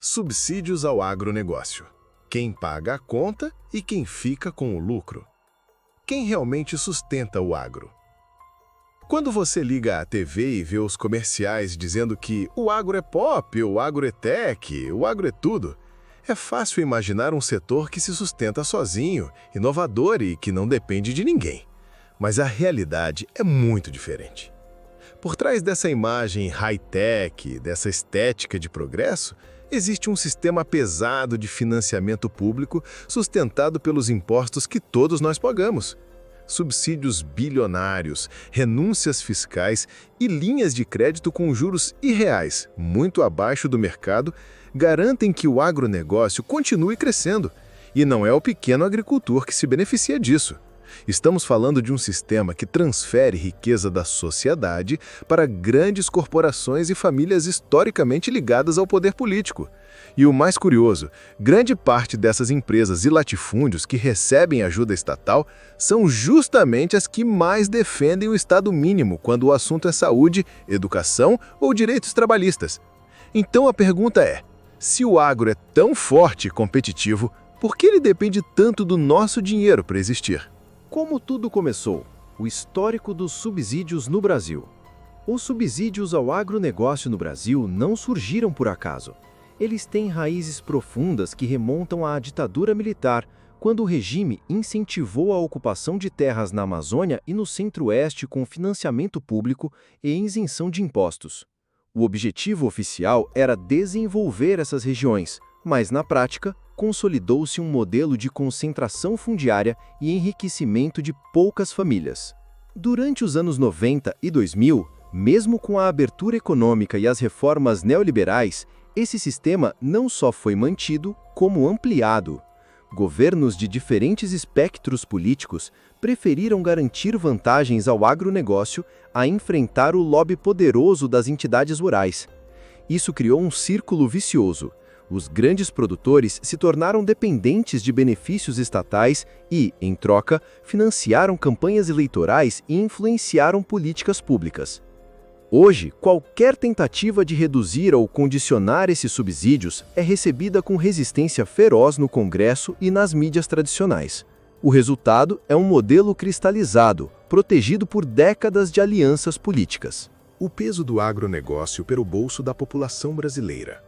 Subsídios ao agronegócio. Quem paga a conta e quem fica com o lucro. Quem realmente sustenta o agro? Quando você liga à TV e vê os comerciais dizendo que o agro é pop, o agro é tech, o agro é tudo, é fácil imaginar um setor que se sustenta sozinho, inovador e que não depende de ninguém. Mas a realidade é muito diferente. Por trás dessa imagem high-tech, dessa estética de progresso, existe um sistema pesado de financiamento público sustentado pelos impostos que todos nós pagamos. Subsídios bilionários, renúncias fiscais e linhas de crédito com juros irreais, muito abaixo do mercado, garantem que o agronegócio continue crescendo. E não é o pequeno agricultor que se beneficia disso. Estamos falando de um sistema que transfere riqueza da sociedade para grandes corporações e famílias historicamente ligadas ao poder político. E o mais curioso, grande parte dessas empresas e latifúndios que recebem ajuda estatal são justamente as que mais defendem o Estado mínimo quando o assunto é saúde, educação ou direitos trabalhistas. Então a pergunta é, se o agro é tão forte e competitivo, por que ele depende tanto do nosso dinheiro para existir? Como tudo começou? O histórico dos subsídios no Brasil. Os subsídios ao agronegócio no Brasil não surgiram por acaso. Eles têm raízes profundas que remontam à ditadura militar, quando o regime incentivou a ocupação de terras na Amazônia e no Centro-Oeste com financiamento público e isenção de impostos. O objetivo oficial era desenvolver essas regiões, mas na prática, consolidou-se um modelo de concentração fundiária e enriquecimento de poucas famílias. Durante os anos 90 e 2000, mesmo com a abertura econômica e as reformas neoliberais, esse sistema não só foi mantido, como ampliado. Governos de diferentes espectros políticos preferiram garantir vantagens ao agronegócio a enfrentar o lobby poderoso das entidades rurais. Isso criou um círculo vicioso. Os grandes produtores se tornaram dependentes de benefícios estatais e, em troca, financiaram campanhas eleitorais e influenciaram políticas públicas. Hoje, qualquer tentativa de reduzir ou condicionar esses subsídios é recebida com resistência feroz no Congresso e nas mídias tradicionais. O resultado é um modelo cristalizado, protegido por décadas de alianças políticas. O peso do agronegócio pelo bolso da população brasileira.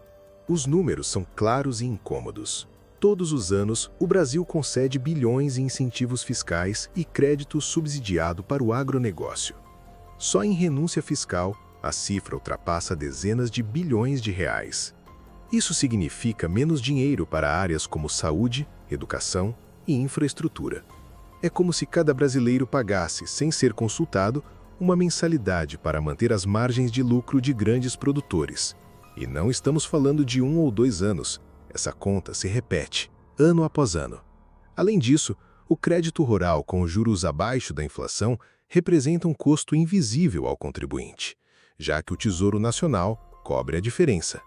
Os números são claros e incômodos. Todos os anos, o Brasil concede bilhões em incentivos fiscais e crédito subsidiado para o agronegócio. Só em renúncia fiscal, a cifra ultrapassa dezenas de bilhões de reais. Isso significa menos dinheiro para áreas como saúde, educação e infraestrutura. É como se cada brasileiro pagasse, sem ser consultado, uma mensalidade para manter as margens de lucro de grandes produtores. E não estamos falando de 1 ou 2 anos. Essa conta se repete, ano após ano. Além disso, o crédito rural com juros abaixo da inflação representa um custo invisível ao contribuinte, já que o Tesouro Nacional cobre a diferença.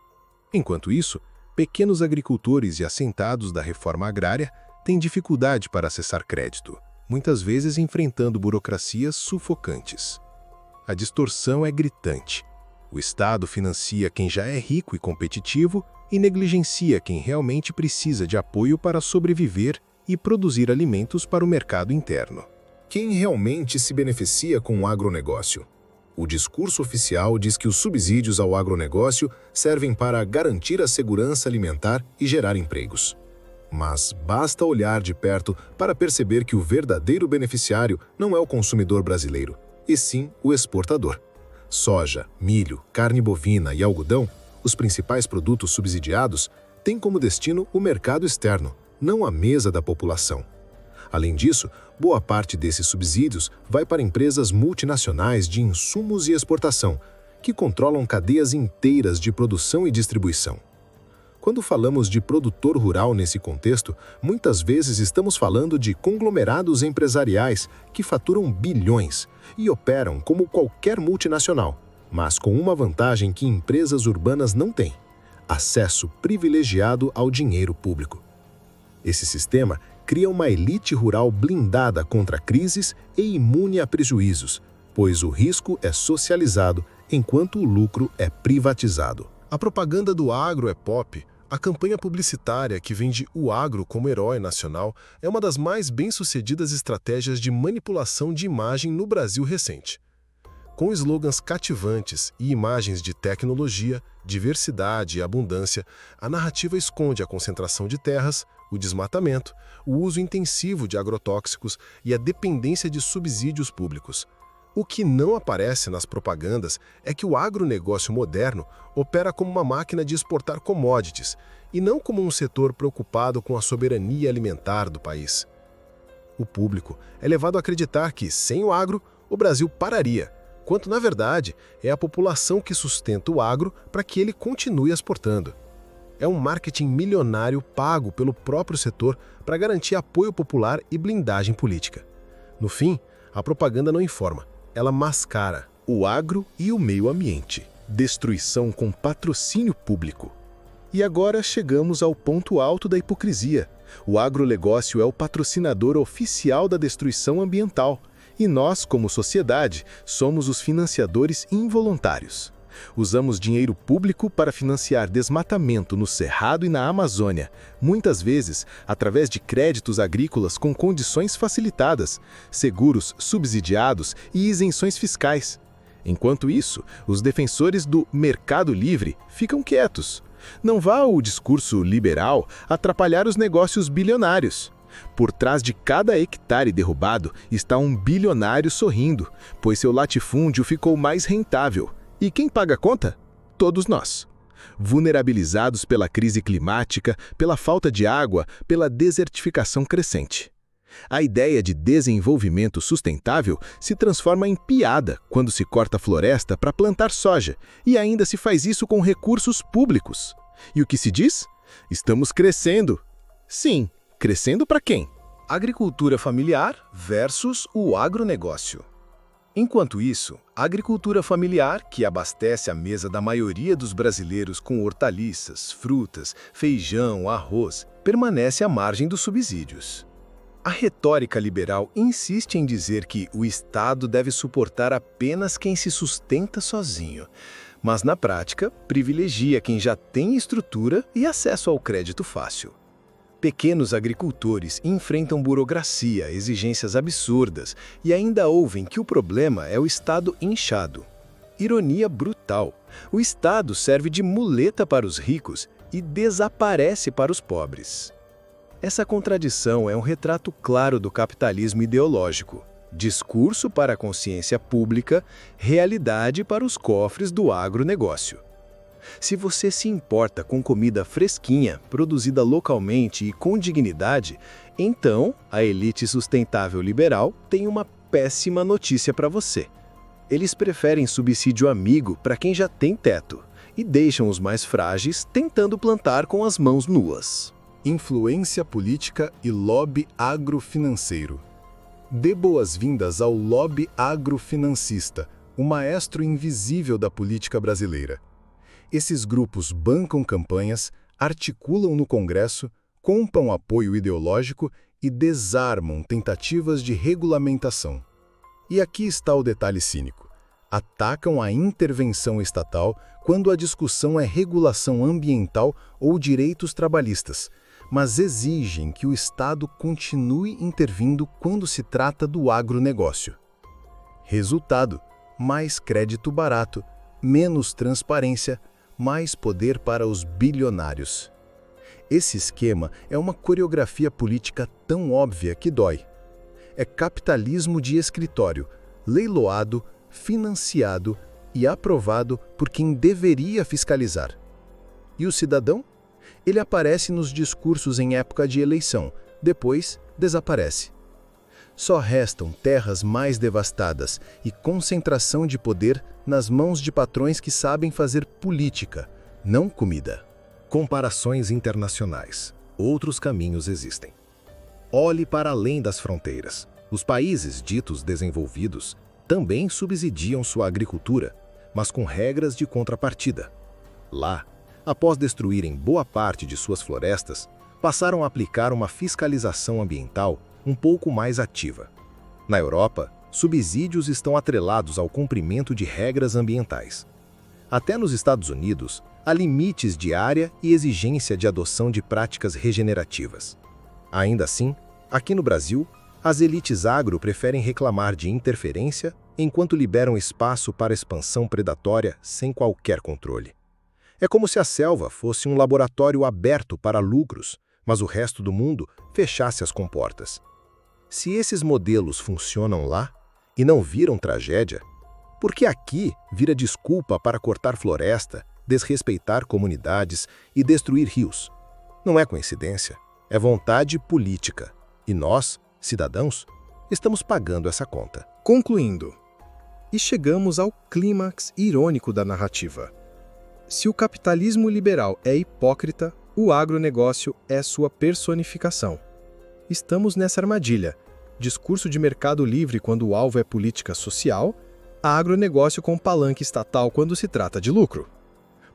Enquanto isso, pequenos agricultores e assentados da reforma agrária têm dificuldade para acessar crédito, muitas vezes enfrentando burocracias sufocantes. A distorção é gritante. O Estado financia quem já é rico e competitivo e negligencia quem realmente precisa de apoio para sobreviver e produzir alimentos para o mercado interno. Quem realmente se beneficia com o agronegócio? O discurso oficial diz que os subsídios ao agronegócio servem para garantir a segurança alimentar e gerar empregos. Mas basta olhar de perto para perceber que o verdadeiro beneficiário não é o consumidor brasileiro, e sim o exportador. Soja, milho, carne bovina e algodão, os principais produtos subsidiados, têm como destino o mercado externo, não a mesa da população. Além disso, boa parte desses subsídios vai para empresas multinacionais de insumos e exportação, que controlam cadeias inteiras de produção e distribuição. Quando falamos de produtor rural nesse contexto, muitas vezes estamos falando de conglomerados empresariais que faturam bilhões e operam como qualquer multinacional, mas com uma vantagem que empresas urbanas não têm: acesso privilegiado ao dinheiro público. Esse sistema cria uma elite rural blindada contra crises e imune a prejuízos, pois o risco é socializado enquanto o lucro é privatizado. A propaganda do agro é pop, A campanha publicitária que vende o agro como herói nacional é uma das mais bem-sucedidas estratégias de manipulação de imagem no Brasil recente. Com slogans cativantes e imagens de tecnologia, diversidade e abundância, a narrativa esconde a concentração de terras, o desmatamento, o uso intensivo de agrotóxicos e a dependência de subsídios públicos. O que não aparece nas propagandas é que o agronegócio moderno opera como uma máquina de exportar commodities e não como um setor preocupado com a soberania alimentar do país. O público é levado a acreditar que, sem o agro, o Brasil pararia, quanto, na verdade, é a população que sustenta o agro para que ele continue exportando. É um marketing milionário pago pelo próprio setor para garantir apoio popular e blindagem política. No fim, a propaganda não informa, ela mascara o agro e o meio ambiente. Destruição com patrocínio público. E agora chegamos ao ponto alto da hipocrisia. O agronegócio é o patrocinador oficial da destruição ambiental. E nós, como sociedade, somos os financiadores involuntários. Usamos dinheiro público para financiar desmatamento no Cerrado e na Amazônia, muitas vezes através de créditos agrícolas com condições facilitadas, seguros subsidiados e isenções fiscais. Enquanto isso, os defensores do mercado livre ficam quietos. Não vá o discurso liberal atrapalhar os negócios bilionários. Por trás de cada hectare derrubado está um bilionário sorrindo, pois seu latifúndio ficou mais rentável. E quem paga a conta? Todos nós. Vulnerabilizados pela crise climática, pela falta de água, pela desertificação crescente. A ideia de desenvolvimento sustentável se transforma em piada quando se corta a floresta para plantar soja, e ainda se faz isso com recursos públicos. E o que se diz? Estamos crescendo. Sim, crescendo para quem? Agricultura familiar versus o agronegócio. Enquanto isso, a agricultura familiar, que abastece a mesa da maioria dos brasileiros com hortaliças, frutas, feijão, arroz, permanece à margem dos subsídios. A retórica liberal insiste em dizer que o Estado deve suportar apenas quem se sustenta sozinho, mas na prática privilegia quem já tem estrutura e acesso ao crédito fácil. Pequenos agricultores enfrentam burocracia, exigências absurdas e ainda ouvem que o problema é o Estado inchado. Ironia brutal. O Estado serve de muleta para os ricos e desaparece para os pobres. Essa contradição é um retrato claro do capitalismo ideológico. Discurso para a consciência pública, realidade para os cofres do agronegócio. Se você se importa com comida fresquinha, produzida localmente e com dignidade, então a elite sustentável liberal tem uma péssima notícia para você. Eles preferem subsídio amigo para quem já tem teto e deixam os mais frágeis tentando plantar com as mãos nuas. Influência política e lobby agrofinanceiro. Dê boas-vindas ao lobby agrofinancista, o maestro invisível da política brasileira. Esses grupos bancam campanhas, articulam no Congresso, compram apoio ideológico e desarmam tentativas de regulamentação. E aqui está o detalhe cínico. Atacam a intervenção estatal quando a discussão é regulação ambiental ou direitos trabalhistas, mas exigem que o Estado continue intervindo quando se trata do agronegócio. Resultado: mais crédito barato, menos transparência, mais poder para os bilionários. Esse esquema é uma coreografia política tão óbvia que dói. É capitalismo de escritório, leiloado, financiado e aprovado por quem deveria fiscalizar. E o cidadão? Ele aparece nos discursos em época de eleição, depois desaparece. Só restam terras mais devastadas e concentração de poder nas mãos de patrões que sabem fazer política, não comida. Comparações internacionais. Outros caminhos existem. Olhe para além das fronteiras. Os países ditos desenvolvidos também subsidiam sua agricultura, mas com regras de contrapartida. Lá, após destruírem boa parte de suas florestas, passaram a aplicar uma fiscalização ambiental um pouco mais ativa. Na Europa, subsídios estão atrelados ao cumprimento de regras ambientais. Até nos Estados Unidos, há limites de área e exigência de adoção de práticas regenerativas. Ainda assim, aqui no Brasil, as elites agro preferem reclamar de interferência enquanto liberam espaço para expansão predatória sem qualquer controle. É como se a selva fosse um laboratório aberto para lucros, mas o resto do mundo fechasse as comportas. Se esses modelos funcionam lá e não viram tragédia, por que aqui vira desculpa para cortar floresta, desrespeitar comunidades e destruir rios? Não é coincidência, é vontade política. E nós, cidadãos, estamos pagando essa conta. Concluindo, e chegamos ao clímax irônico da narrativa. Se o capitalismo liberal é hipócrita, o agronegócio é sua personificação. Estamos nessa armadilha. Discurso de mercado livre quando o alvo é política social, agronegócio com palanque estatal quando se trata de lucro.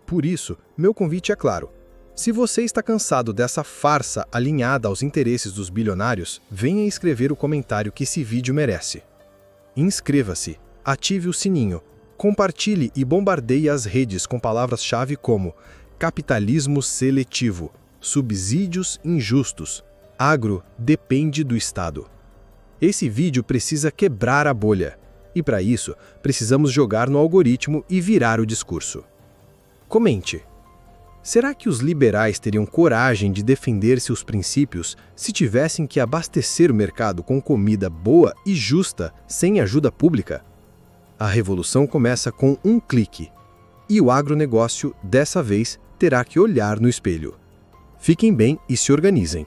Por isso, meu convite é claro. Se você está cansado dessa farsa alinhada aos interesses dos bilionários, venha escrever o comentário que esse vídeo merece. Inscreva-se, ative o sininho, compartilhe e bombardeie as redes com palavras-chave como capitalismo seletivo, subsídios injustos, agro depende do Estado. Esse vídeo precisa quebrar a bolha. E para isso, precisamos jogar no algoritmo e virar o discurso. Comente. Será que os liberais teriam coragem de defender seus princípios se tivessem que abastecer o mercado com comida boa e justa sem ajuda pública? A revolução começa com um clique. E o agronegócio, dessa vez, terá que olhar no espelho. Fiquem bem e se organizem.